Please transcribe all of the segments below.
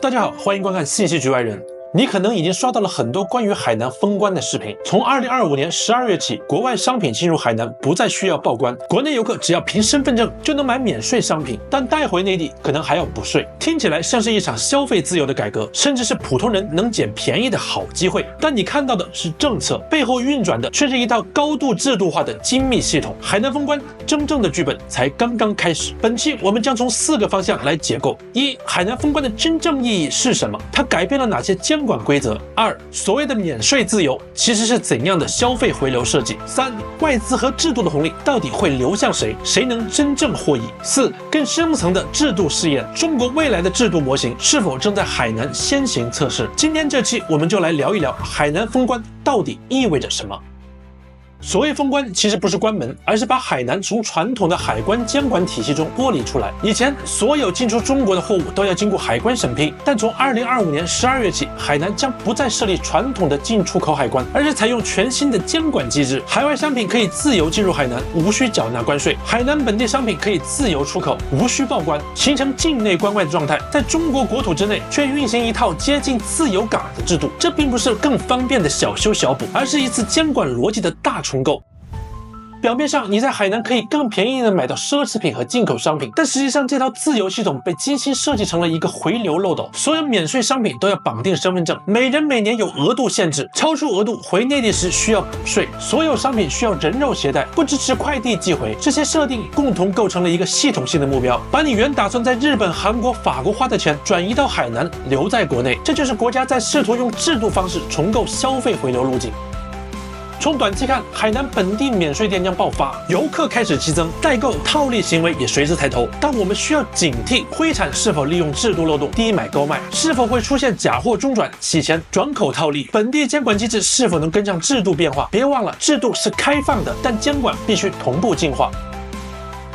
大家好，欢迎观看信息局外人。你可能已经刷到了很多关于海南封关的视频。从2025年12月起，国外商品进入海南不再需要报关，国内游客只要凭身份证就能买免税商品，但带回内地可能还要补税。听起来像是一场消费自由的改革，甚至是普通人能捡便宜的好机会。但你看到的是政策，背后运转的却是一套高度制度化的精密系统。海南封关真正的剧本才刚刚开始。本期我们将从4个方向来解构：一、海南封关的真正意义是什么？它改变了哪些监管规则？二、所谓的免税自由其实是怎样的消费回流设计？三、外资和制度的红利到底会流向谁？谁能真正获益？四、更深层的制度试验，中国未来的制度模型是否正在海南先行测试？今天这期我们就来聊一聊海南封关到底意味着什么。所谓封关，其实不是关门，而是把海南从传统的海关监管体系中剥离出来。以前，所有进出中国的货物都要经过海关审批，但从2025年12月起，海南将不再设立传统的进出口海关，而是采用全新的监管机制。海外商品可以自由进入海南，无需缴纳关税；海南本地商品可以自由出口，无需报关，形成境内关外的状态。在中国国土之内，却运行一套接近自由港的制度。这并不是更方便的小修小补，而是一次监管逻辑的大重构。表面上，你在海南可以更便宜的买到奢侈品和进口商品，但实际上这套自由系统被精心设计成了一个回流漏斗。所有免税商品都要绑定身份证，每人每年有额度限制，超出额度回内地时需要补税。所有商品需要人肉携带，不支持快递寄回。这些设定共同构成了一个系统性的目标，把你原打算在日本、韩国、法国花的钱转移到海南，留在国内。这就是国家在试图用制度方式重构消费回流路径。从短期看，海南本地免税店将爆发，游客开始激增，代购套利行为也随之抬头。但我们需要警惕灰产是否利用制度漏洞低买高卖，是否会出现假货中转、洗钱、转口套利，本地监管机制是否能跟上制度变化。别忘了，制度是开放的，但监管必须同步进化。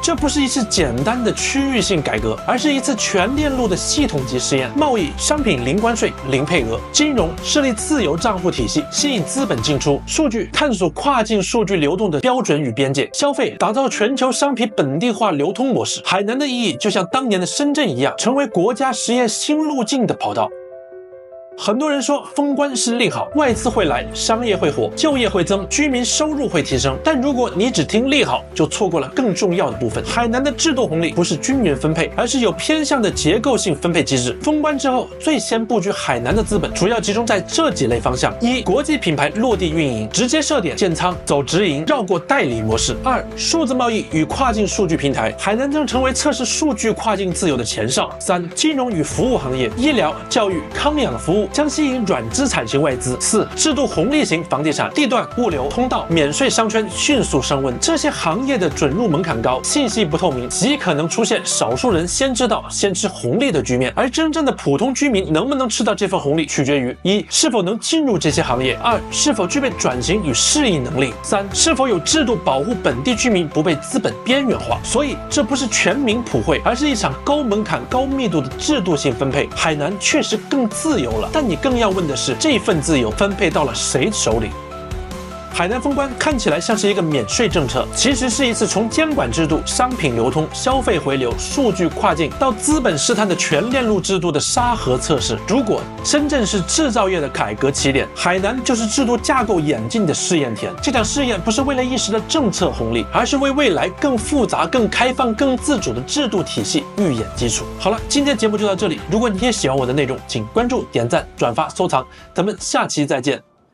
这不是一次简单的区域性改革，而是一次全链路的系统级试验。贸易、商品零关税、零配额；金融设立自由账户体系，吸引资本进出；数据探索跨境数据流动的标准与边界；消费打造全球商品本地化流通模式。海南的意义就像当年的深圳一样，成为国家实验新路径的跑道。很多人说封关是利好，外资会来，商业会火，就业会增，居民收入会提升。但如果你只听利好，就错过了更重要的部分。海南的制度红利不是均匀分配，而是有偏向的结构性分配机制。封关之后，最先布局海南的资本主要集中在这几类方向：一、国际品牌落地运营，直接设点建仓，走直营，绕过代理模式；二、数字贸易与跨境数据平台，海南将成为测试数据跨境自由的前哨；三、金融与服务行业，医疗、教育、康养服务将吸引软资产型外资；四、制度红利型房地产、地段、物流、通道、免税商圈迅速升温。这些行业的准入门槛高，信息不透明，极可能出现少数人先知道、先吃红利的局面。而真正的普通居民能不能吃到这份红利，取决于：一、是否能进入这些行业；二、是否具备转型与适应能力；三、是否有制度保护本地居民不被资本边缘化。所以，这不是全民普惠，而是一场高门槛、高密度的制度性分配。海南确实更自由了，但你更要问的是，这份自由分配到了谁手里？海南封关看起来像是一个免税政策，其实是一次从监管制度、商品流通、消费回流、数据跨境到资本试探的全链路制度的沙盒测试。如果深圳是制造业的改革起点，海南就是制度架构演进的试验田。这场试验不是为了一时的政策红利，而是为未来更复杂、更开放、更自主的制度体系预演基础。好了，今天节目就到这里。如果你也喜欢我的内容，请关注、点赞、转发、收藏。咱们下期再见。